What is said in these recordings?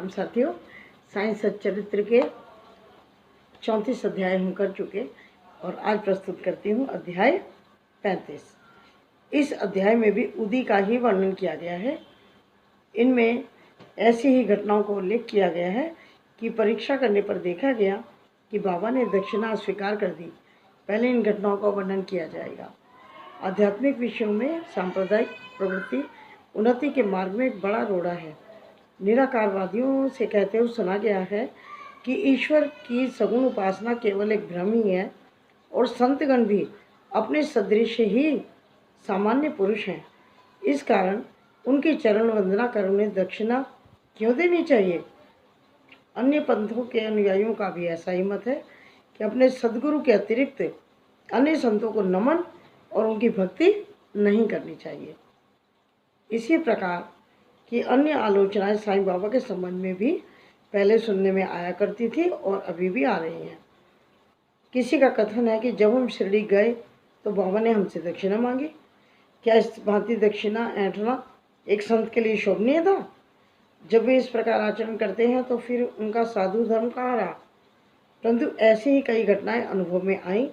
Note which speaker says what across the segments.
Speaker 1: राम साथियों, साइंस सच्चरित्र के 34 अध्याय हम कर चुके और आज प्रस्तुत करती हूँ अध्याय 35। इस अध्याय में भी उदी का ही वर्णन किया गया है। इनमें ऐसी ही घटनाओं को उल्लेख किया गया है कि परीक्षा करने पर देखा गया कि बाबा ने दक्षिणा अस्वीकार कर दी। पहले इन घटनाओं का वर्णन किया जाएगा। आध्यात्मिक विषयों में सांप्रदायिक प्रवृत्ति उन्नति के मार्ग में एक बड़ा रोड़ा है। निराकारवादियों से कहते हुए सुना गया है कि ईश्वर की सगुण उपासना केवल एक भ्रम ही है और संतगण भी अपने सदृश ही सामान्य पुरुष हैं। इस कारण उनकी चरण वंदना कर उन्हें दक्षिणा क्यों देनी चाहिए। अन्य पंथों के अनुयायियों का भी ऐसा ही मत है कि अपने सद्गुरु के अतिरिक्त अन्य संतों को नमन और उनकी भक्ति नहीं करनी चाहिए। इसी प्रकार की अन्य आलोचनाएं साईं बाबा के संबंध में भी पहले सुनने में आया करती थी और अभी भी आ रही हैं। किसी का कथन है कि जब हम शिरडी गए तो बाबा ने हमसे दक्षिणा मांगी। क्या इस भांति दक्षिणा ऐंठना एक संत के लिए शोभनीय था? जब वे इस प्रकार आचरण करते हैं तो फिर उनका साधु धर्म कहाँ रहा? परंतु ऐसी ही कई घटनाएं अनुभव में आई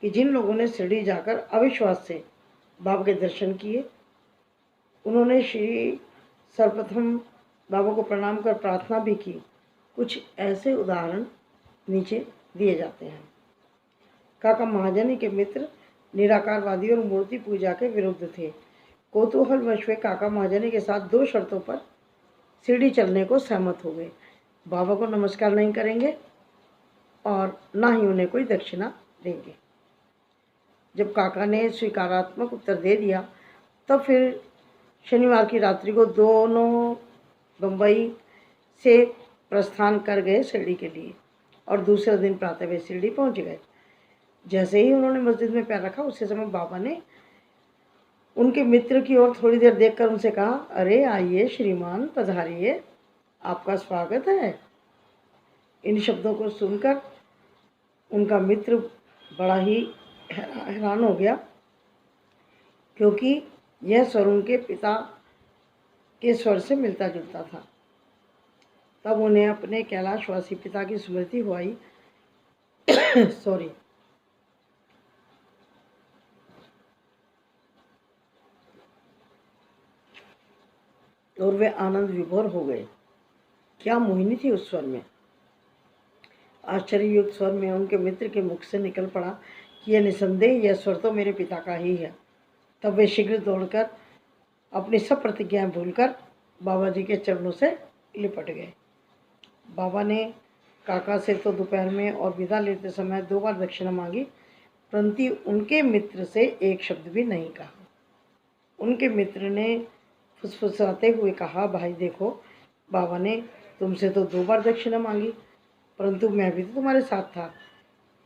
Speaker 1: कि जिन लोगों ने शिरडी जाकर अविश्वास से बाबा के दर्शन किए, उन्होंने सर्वप्रथम बाबा को प्रणाम कर प्रार्थना भी की। कुछ ऐसे उदाहरण नीचे दिए जाते हैं। काका महाजनी के मित्र निराकारवादी और मूर्ति पूजा के विरुद्ध थे। कौतूहलवश वे काका महाजनी के साथ 2 शर्तों पर शिरडी चलने को सहमत हो गए। बाबा को नमस्कार नहीं करेंगे और ना ही उन्हें कोई दक्षिणा देंगे। जब काका ने स्वीकारात्मक उत्तर दे दिया तब फिर शनिवार की रात्रि को दोनों बम्बई से प्रस्थान कर गए शिरडी के लिए और दूसरे दिन प्रातः वे शिरडी पहुंच गए। जैसे ही उन्होंने मस्जिद में पैर रखा उसी समय बाबा ने उनके मित्र की ओर थोड़ी देर देखकर उनसे कहा, अरे आइए श्रीमान, पधारिए, आपका स्वागत है। इन शब्दों को सुनकर उनका मित्र बड़ा ही हैरान हो गया, क्योंकि यह स्वर उनके पिता के स्वर से मिलता जुलता था। तब उन्हें अपने कैलाशवासी पिता की स्मृति हो आई सॉरी और वे आनंद विभोर हो गए। क्या मोहिनी थी उस स्वर में। आश्चर्ययुक्त स्वर में उनके मित्र के मुख से निकल पड़ा कि यह निसंदेह यह स्वर तो मेरे पिता का ही है। तब वे शीघ्र दौड़कर अपनी सब प्रतिज्ञाएं भूलकर बाबा जी के चरणों से लिपट गए। बाबा ने काका से तो दोपहर में और विदा लेते समय 2 बार दक्षिणा मांगी, परंतु उनके मित्र से एक शब्द भी नहीं कहा। उनके मित्र ने फुसफुसाते हुए कहा, भाई देखो, बाबा ने तुमसे तो 2 बार दक्षिणा मांगी, परंतु मैं भी तो तुम्हारे साथ था।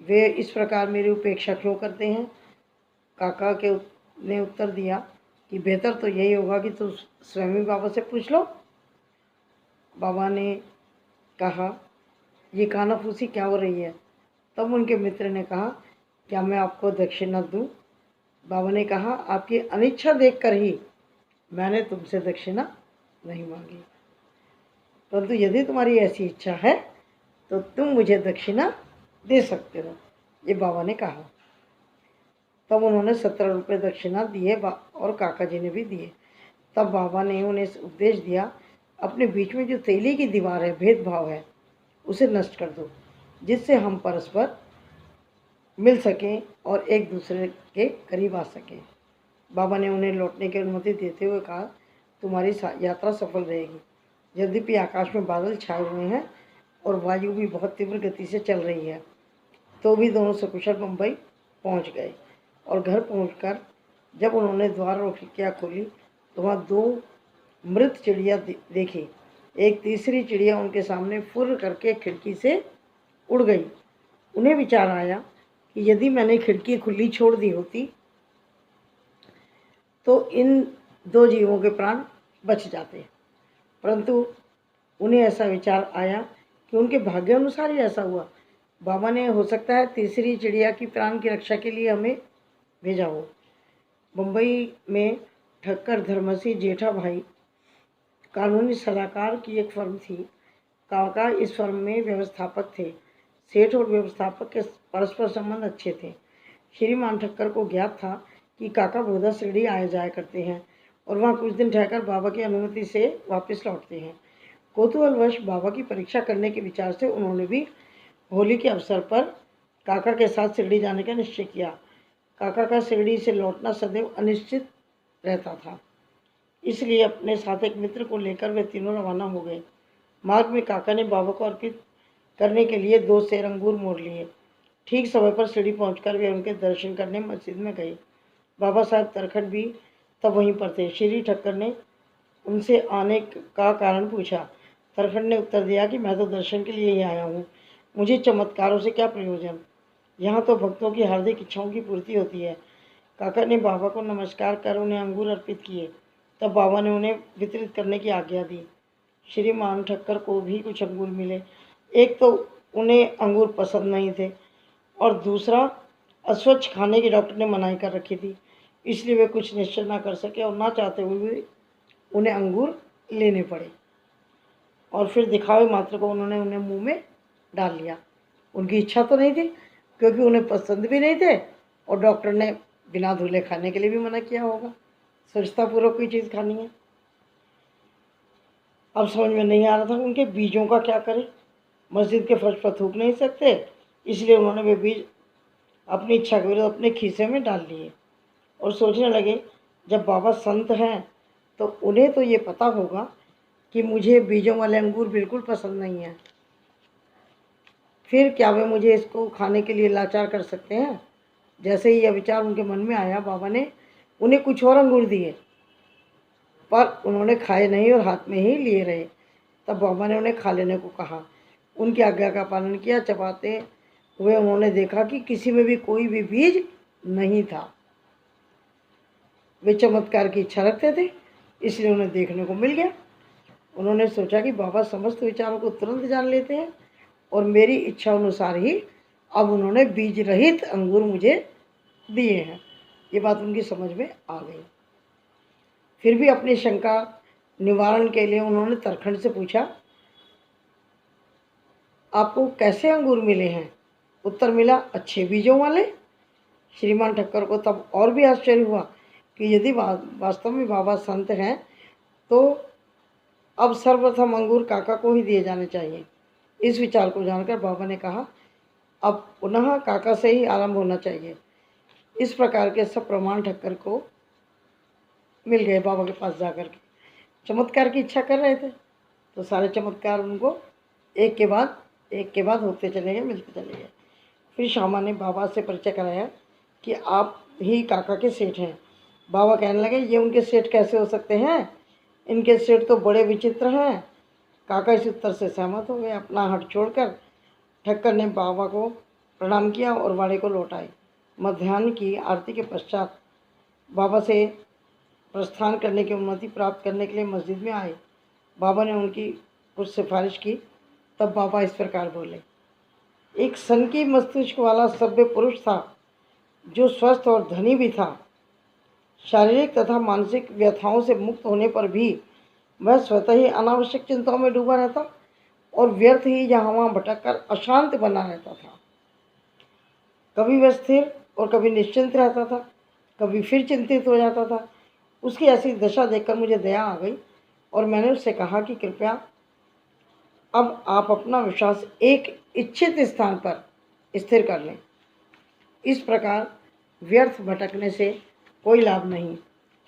Speaker 1: वे इस प्रकार मेरी उपेक्षा क्यों करते हैं? काका ने उत्तर दिया कि बेहतर तो यही होगा कि तुम स्वयं बाबा से पूछ लो। बाबा ने कहा, ये कानाफूसी क्या हो रही है? तब उनके मित्र ने कहा, क्या मैं आपको दक्षिणा दूं? बाबा ने कहा, आपकी अनिच्छा देखकर ही मैंने तुमसे दक्षिणा नहीं मांगी, परंतु यदि तुम्हारी ऐसी इच्छा है तो तुम मुझे दक्षिणा दे सकते हो, ये बाबा ने कहा। तब उन्होंने 17 रुपये दक्षिणा दिए और काका जी ने भी दिए। तब बाबा ने उन्हें उपदेश दिया, अपने बीच में जो तेली की दीवार है, भेदभाव है, उसे नष्ट कर दो, जिससे हम परस्पर मिल सकें और एक दूसरे के करीब आ सकें। बाबा ने उन्हें लौटने की अनुमति देते हुए कहा, तुम्हारी यात्रा सफल रहेगी। यद्यपि आकाश में बादल छाए हुए हैं और वायु भी बहुत तीव्र गति से चल रही है, तो भी दोनों सकुशल मुंबई पहुंच गए और घर पहुंचकर जब उन्होंने द्वार और खिड़कियाँ खोली तो वहाँ 2 मृत चिड़िया देखी। एक तीसरी चिड़िया उनके सामने फुर्र करके खिड़की से उड़ गई। उन्हें विचार आया कि यदि मैंने खिड़की खुली छोड़ दी होती तो इन 2 जीवों के प्राण बच जाते, परंतु उन्हें ऐसा विचार आया कि उनके भाग्य अनुसार ही ऐसा हुआ। बाबा ने हो सकता है तीसरी चिड़िया की प्राण की रक्षा के लिए हमें भेजा हो। मुंबई में ठक्कर धर्मसी जेठा भाई कानूनी सलाहकार की एक फर्म थी। काका इस फर्म में व्यवस्थापक थे। सेठ और व्यवस्थापक के परस्पर संबंध अच्छे थे। श्रीमान ठक्कर को ज्ञात था कि काका बहुधा शिरडी आए जाया करते हैं और वहाँ कुछ दिन ठहरकर बाबा की अनुमति से वापस लौटते हैं। कौतूहलवश बाबा की परीक्षा करने के विचार से उन्होंने भी होली के अवसर पर काका के साथ शिरडी जाने का निश्चय किया। काका का शिरडी से लौटना सदैव अनिश्चित रहता था, इसलिए अपने साथ एक मित्र को लेकर वे तीनों रवाना हो गए। मार्ग में काका ने बाबा को अर्पित करने के लिए 2 सेर अंगूर मोड़ लिए। ठीक समय पर शिरडी पहुंचकर वे उनके दर्शन करने मस्जिद में गए। बाबा साहब तरखट भी तब वहीं पर थे। श्री ठक्कर ने उनसे आने का कारण पूछा। तरखट ने उत्तर दिया कि मैं तो दर्शन के लिए ही आया हूँ, मुझे चमत्कारों से क्या प्रयोजन, यहाँ तो भक्तों की हार्दिक इच्छाओं की पूर्ति होती है। काका ने बाबा को नमस्कार कर उन्हें अंगूर अर्पित किए। तब बाबा ने उन्हें वितरित करने की आज्ञा दी। श्रीमान ठक्कर को भी कुछ अंगूर मिले। एक तो उन्हें अंगूर पसंद नहीं थे और दूसरा अस्वच्छ खाने की डॉक्टर ने मनाही कर रखी थी, इसलिए वे कुछ निश्चय ना कर सके और ना चाहते हुए भी उन्हें अंगूर लेने पड़े और फिर दिखावे मात्र को उन्होंने उन्हें मुंह में डाल लिया। उनकी इच्छा तो नहीं थी, क्योंकि उन्हें पसंद भी नहीं थे और डॉक्टर ने बिना धुले खाने के लिए भी मना किया होगा। स्वच्छतापूर्वक कोई चीज़ खानी है। अब समझ में नहीं आ रहा था उनके बीजों का क्या करें। मस्जिद के फर्श पर थूक नहीं सकते, इसलिए उन्होंने वे बीज अपनी इच्छा के विरुद्ध अपने खीसे में डाल लिए और सोचने लगे, जब बाबा संत हैं तो उन्हें तो ये पता होगा कि मुझे बीजों वाले अंगूर बिल्कुल पसंद नहीं है, फिर क्या वे मुझे इसको खाने के लिए लाचार कर सकते हैं। जैसे ही यह विचार उनके मन में आया, बाबा ने उन्हें कुछ और अंगूर दिए, पर उन्होंने खाए नहीं और हाथ में ही लिए रहे। तब बाबा ने उन्हें खा लेने को कहा। उनकी आज्ञा का पालन किया। चबाते हुए उन्होंने देखा कि किसी में भी कोई भी बीज नहीं था। वे चमत्कार की इच्छा रखते थे, इसलिए उन्हें देखने को मिल गया। उन्होंने सोचा कि बाबा समस्त विचारों को तुरंत जान लेते हैं और मेरी इच्छा अनुसार ही अब उन्होंने बीज रहित अंगूर मुझे दिए हैं। ये बात उनकी समझ में आ गई। फिर भी अपनी शंका निवारण के लिए उन्होंने तरखंड से पूछा, आपको कैसे अंगूर मिले हैं? उत्तर मिला, अच्छे बीजों वाले। श्रीमान ठक्कर को तब और भी आश्चर्य हुआ कि यदि वास्तव में बाबा संत हैं तो अब सर्वप्रथम अंगूर काका को ही दिए जाने चाहिए। इस विचार को जानकर बाबा ने कहा, अब पुनः काका से ही आरंभ होना चाहिए। इस प्रकार के सब प्रमाण ठक्कर को मिल गए। बाबा के पास जाकर के चमत्कार की इच्छा कर रहे थे, तो सारे चमत्कार उनको एक के बाद होते चले गए, मिलते चले गए। फिर श्यामा ने बाबा से परिचय कराया कि आप ही काका के सेठ हैं। बाबा कहने लगे, ये उनके सेठ कैसे हो सकते हैं, इनके सेठ तो बड़े विचित्र हैं। काका इस उत्तर से सहमत हो गए। अपना हट छोड़कर ठक्कर ने बाबा को प्रणाम किया और वाड़े को लौट आए। मध्याह्न की आरती के पश्चात बाबा से प्रस्थान करने की अनुमति प्राप्त करने के लिए मस्जिद में आए। बाबा ने उनकी कुछ सिफारिश की। तब बाबा इस प्रकार बोले, एक सनकी मस्तिष्क वाला सभ्य पुरुष था जो स्वस्थ और धनी भी था। शारीरिक तथा मानसिक व्यथाओं से मुक्त होने पर भी वह स्वतः ही अनावश्यक चिंताओं में डूबा रहता और व्यर्थ ही यहाँ वहाँ भटककर अशांत बना रहता था। कभी वह स्थिर और कभी निश्चिंत रहता था, कभी फिर चिंतित हो जाता था। उसकी ऐसी दशा देखकर मुझे दया आ गई और मैंने उससे कहा कि कृपया अब आप अपना विश्वास एक इच्छित स्थान पर स्थिर कर लें। इस प्रकार व्यर्थ भटकने से कोई लाभ नहीं।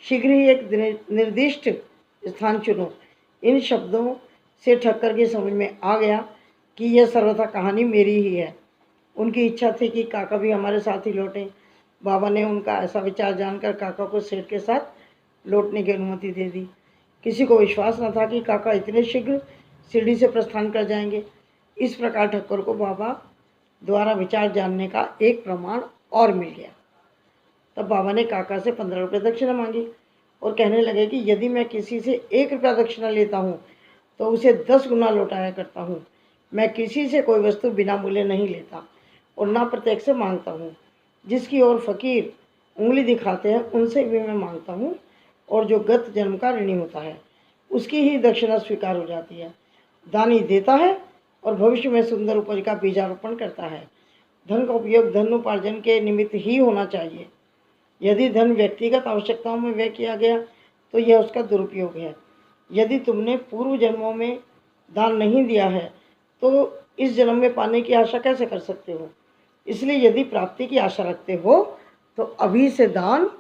Speaker 1: शीघ्र ही एक निर्दिष्ट स्थान चुनो। इन शब्दों से ठक्कर की समझ में आ गया कि यह सर्वथा कहानी मेरी ही है। उनकी इच्छा थी कि काका भी हमारे साथ ही लौटें। बाबा ने उनका ऐसा विचार जानकर काका को सेठ के साथ लौटने की अनुमति दे दी। किसी को विश्वास न था कि काका इतने शीघ्र शिरडी से प्रस्थान कर जाएंगे। इस प्रकार ठक्कर को बाबा द्वारा विचार जानने का एक प्रमाण और मिल गया। तब बाबा ने काका से 15 रुपये दक्षिणा मांगी और कहने लगे कि यदि मैं किसी से 1 रुपया दक्षिणा लेता हूँ तो उसे 10 गुना लौटाया करता हूँ। मैं किसी से कोई वस्तु बिना मूल्य नहीं लेता और ना प्रत्येक से मांगता हूँ। जिसकी ओर फकीर उंगली दिखाते हैं उनसे भी मैं मांगता हूँ और जो गत जन्म का ऋणी होता है उसकी ही दक्षिणा स्वीकार हो जाती है दानी देता है और भविष्य में सुंदर उपज का बीजारोपण करता है। धन का उपयोग धनोपार्जन के निमित्त ही होना चाहिए। यदि धन व्यक्तिगत आवश्यकताओं में व्यय किया गया तो यह उसका दुरुपयोग है। यदि तुमने पूर्व जन्मों में दान नहीं दिया है तो इस जन्म में पाने की आशा कैसे कर सकते हो। इसलिए यदि प्राप्ति की आशा रखते हो तो अभी से दान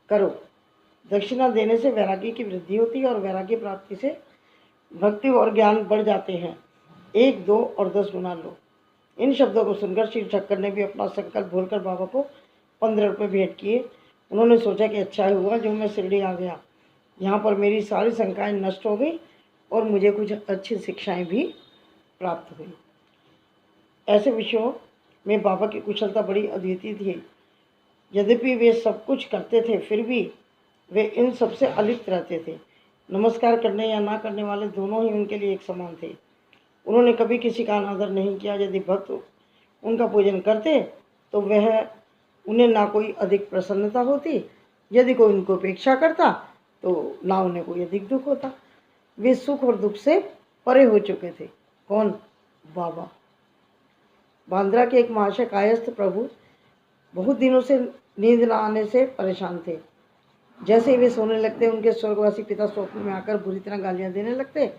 Speaker 1: करो। दक्षिणा देने से वैराग्य की वृद्धि होती है और वैराग्य प्राप्ति से भक्ति और ज्ञान बढ़ जाते हैं। 1, 2 और 10 गुना लो। इन शब्दों को सुनकर श्री ठक्कर ने भी अपना संकल्प भूलकर बाबा को 15 रुपये भेंट किए। उन्होंने सोचा कि अच्छा हुआ जो मैं शिरडी आ गया, यहाँ पर मेरी सारी शंकाएं नष्ट हो गई और मुझे कुछ अच्छी शिक्षाएं भी प्राप्त हुई। ऐसे विषयों में बाबा की कुशलता बड़ी अद्वितीय थी। यद्यपि वे सब कुछ करते थे फिर भी वे इन सबसे अलिप्त रहते थे। नमस्कार करने या ना करने वाले दोनों ही उनके लिए एक समान थे। उन्होंने कभी किसी का अनादर नहीं किया। यदि भक्त उनका पूजन करते तो वह उन्हें ना कोई अधिक प्रसन्नता होती, यदि कोई उनको उपेक्षा करता तो ना उन्हें कोई अधिक दुख होता। वे सुख और दुख से परे हो चुके थे। कौन? बाबा। बांद्रा के एक महाशय कायस्थ प्रभु बहुत दिनों से नींद न आने से परेशान थे। जैसे ही वे सोने लगते उनके स्वर्गवासी पिता स्वप्न में आकर बुरी तरह गालियाँ देने लगते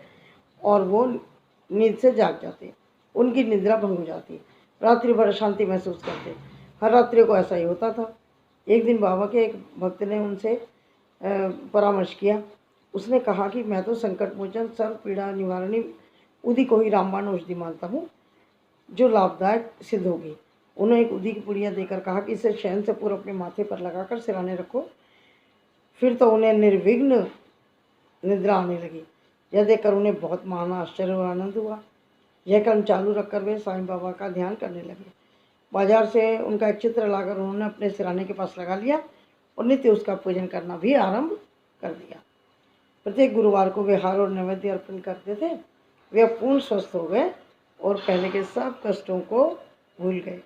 Speaker 1: और वो नींद से जाग जाते। उनकी निद्रा भंग हो जाती। रात्रि भर शांति महसूस करते। हर रात्रि को ऐसा ही होता था। एक दिन बाबा के एक भक्त ने उनसे परामर्श किया। उसने कहा कि मैं तो संकट मोचन सर्व पीड़ा निवारणी उदी को ही रामबाण औषधि मानता हूँ जो लाभदायक सिद्ध होगी। उन्होंने एक उदी की पुड़िया देकर कहा कि इसे शयन से पूर्व अपने माथे पर लगाकर सिराने रखो। फिर तो उन्हें निर्विघ्न निद्रा आने लगी। यह देखकर उन्हें बहुत महान आश्चर्य और आनंद हुआ। यह कर्म चालू रखकर वे साईं बाबा का ध्यान करने लगे। बाजार से उनका एक चित्र लाकर उन्होंने अपने सिराने के पास लगा लिया और नित्य उसका पूजन करना भी आरंभ कर दिया। प्रत्येक गुरुवार को वे हार और नैवेद्य अर्पण करते थे। वे पूर्ण स्वस्थ हो गए और पहले के सब कष्टों को भूल गए।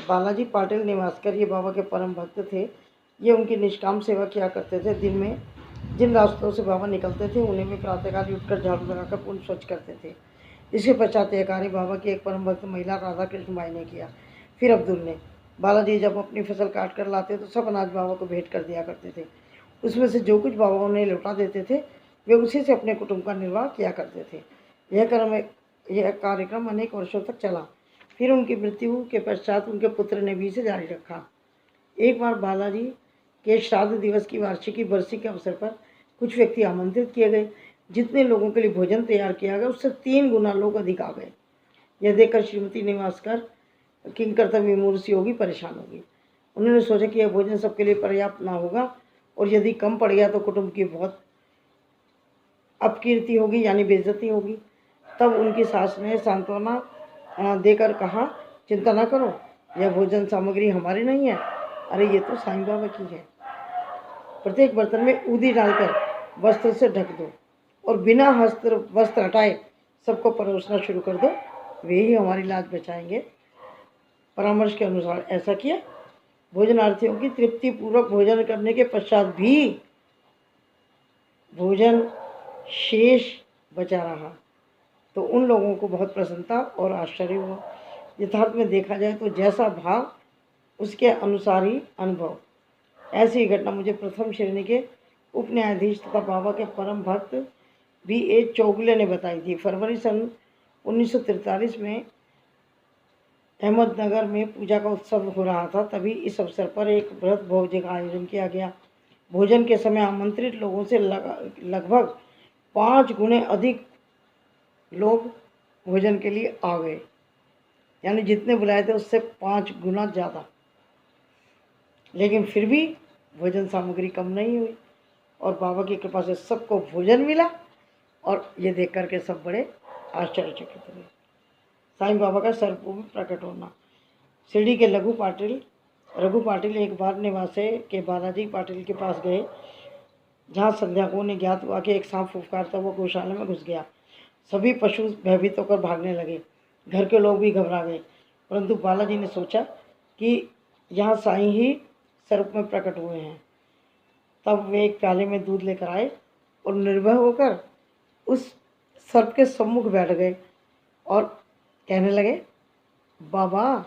Speaker 1: बालाजी पाटिल निवासकर ये बाबा के परम भक्त थे। ये उनकी निष्काम सेवा किया करते थे। दिन में जिन रास्तों से बाबा निकलते थे उन्हें भी प्रातःकाल उठकर झाड़ू लगाकर पूर्ण स्वच्छ करते थे। इसके पश्चात यह कार्य बाबा की एक परम भक्त महिला राधा कृष्ण बाई ने किया। फिर अब्दुल ने। बालाजी जब अपनी फसल काट कर लाते तो सब अनाज बाबा को भेंट कर दिया करते थे। उसमें से जो कुछ बाबा उन्हें लौटा देते थे वे उसी से अपने कुटुंब का निर्वाह किया करते थे। यह कार्यक्रम अनेक वर्षों तक चला। फिर उनकी मृत्यु के पश्चात उनके पुत्र ने भी इसे जारी रखा। एक बार बालाजी के श्राद्ध दिवस की वार्षिकी बरसी के अवसर पर कुछ व्यक्ति आमंत्रित किए गए। जितने लोगों के लिए भोजन तैयार किया गया उससे 3 गुना लोग अधिक आ गए। यह देखकर श्रीमती निवासकर किंकर्तव्य विमूढ़ सी होगी, परेशान होगी। उन्होंने सोचा कि यह भोजन सबके लिए पर्याप्त ना होगा और यदि कम पड़ गया तो कुटुंब की बहुत अपकीर्ति होगी, यानी बेइज्जती होगी। तब उनकी सास ने सांत्वना देकर कहा, चिंता ना करो, यह भोजन सामग्री हमारी नहीं है, अरे ये तो साईं बाबा की है। प्रत्येक बर्तन में ऊदी डालकर वस्त्र से ढक दो और बिना वस्त्र हटाए सबको परोसना शुरू कर दो, वे ही हमारी लाज बचाएंगे। परामर्श के अनुसार ऐसा किया। भोजनार्थियों की तृप्ति पूर्वक भोजन करने के पश्चात भी भोजन शेष बचा रहा तो उन लोगों को बहुत प्रसन्नता और आश्चर्य हुआ। यथार्थ में देखा जाए तो जैसा भाव उसके अनुसार ही अनुभव। ऐसी ही घटना मुझे प्रथम श्रेणी के उप न्यायाधीश तथा बाबा के परम भक्त B.A. चौगले ने बताई थी। फरवरी सन 1943 में अहमदनगर में पूजा का उत्सव हो रहा था। तभी इस अवसर पर एक व्रत भोज का आयोजन किया गया। भोजन के समय आमंत्रित लोगों से लगभग 5 गुने अधिक लोग भोजन के लिए आ गए, यानी जितने बुलाए थे उससे 5 गुना ज़्यादा। लेकिन फिर भी भोजन सामग्री कम नहीं हुई और बाबा की कृपा से सबको भोजन मिला और ये देख कर के सब बड़े आश्चर्यचकित हुए। साईं बाबा का सर्वभूमि प्रकट होना। शिरडी के रघु पाटिल एक बार निवासी के बालाजी पाटिल के पास गए, जहाँ संध्या को उन्हें ज्ञात हुआ कि एक सांप फुफकारता हुआ गौशाला में घुस गया। सभी पशु भयभीत होकर भागने लगे। घर के लोग भी घबरा गए, परंतु बालाजी ने सोचा कि यहाँ साईं ही स्वरूप में प्रकट हुए हैं। तब वे एक प्याले में दूध लेकर आए और निर्भय होकर उस सर्प के सम्मुख बैठ गए और कहने लगे, बाबा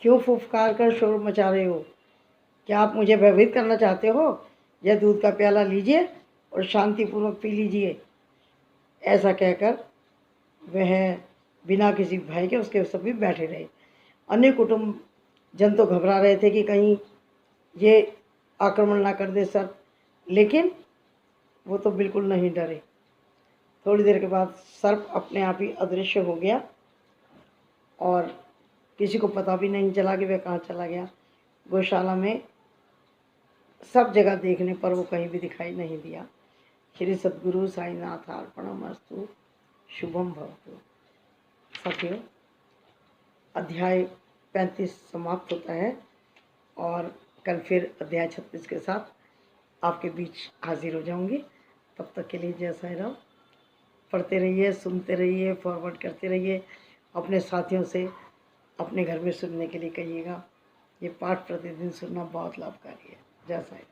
Speaker 1: क्यों फुफकार कर शोर मचा रहे हो? क्या आप मुझे भयभीत करना चाहते हो? यह दूध का प्याला लीजिए और शांतिपूर्वक पी लीजिए। ऐसा कहकर वह बिना किसी भय के उसके सभी बैठे रहे। अन्य कुटुंब जन तो घबरा रहे थे कि कहीं ये आक्रमण ना कर दे सर, लेकिन वो तो बिल्कुल नहीं डरे। थोड़ी देर के बाद सर्प अपने आप ही अदृश्य हो गया और किसी को पता भी नहीं चला कि वह कहाँ चला गया। गौशाला में सब जगह देखने पर वो कहीं भी दिखाई नहीं दिया। श्री सद्गुरु साईनाथ अर्पणमस्तु। शुभम भवतु। साथियों, अध्याय 35 समाप्त होता है और कल फिर अध्याय 36 के साथ आपके बीच हाजिर हो जाऊंगी। तब तक के लिए जय साईं राम। पढ़ते रहिए, सुनते रहिए, फॉरवर्ड करते रहिए, अपने साथियों से अपने घर में सुनने के लिए कहिएगा। ये पाठ प्रतिदिन सुनना बहुत लाभकारी है। जय साईं।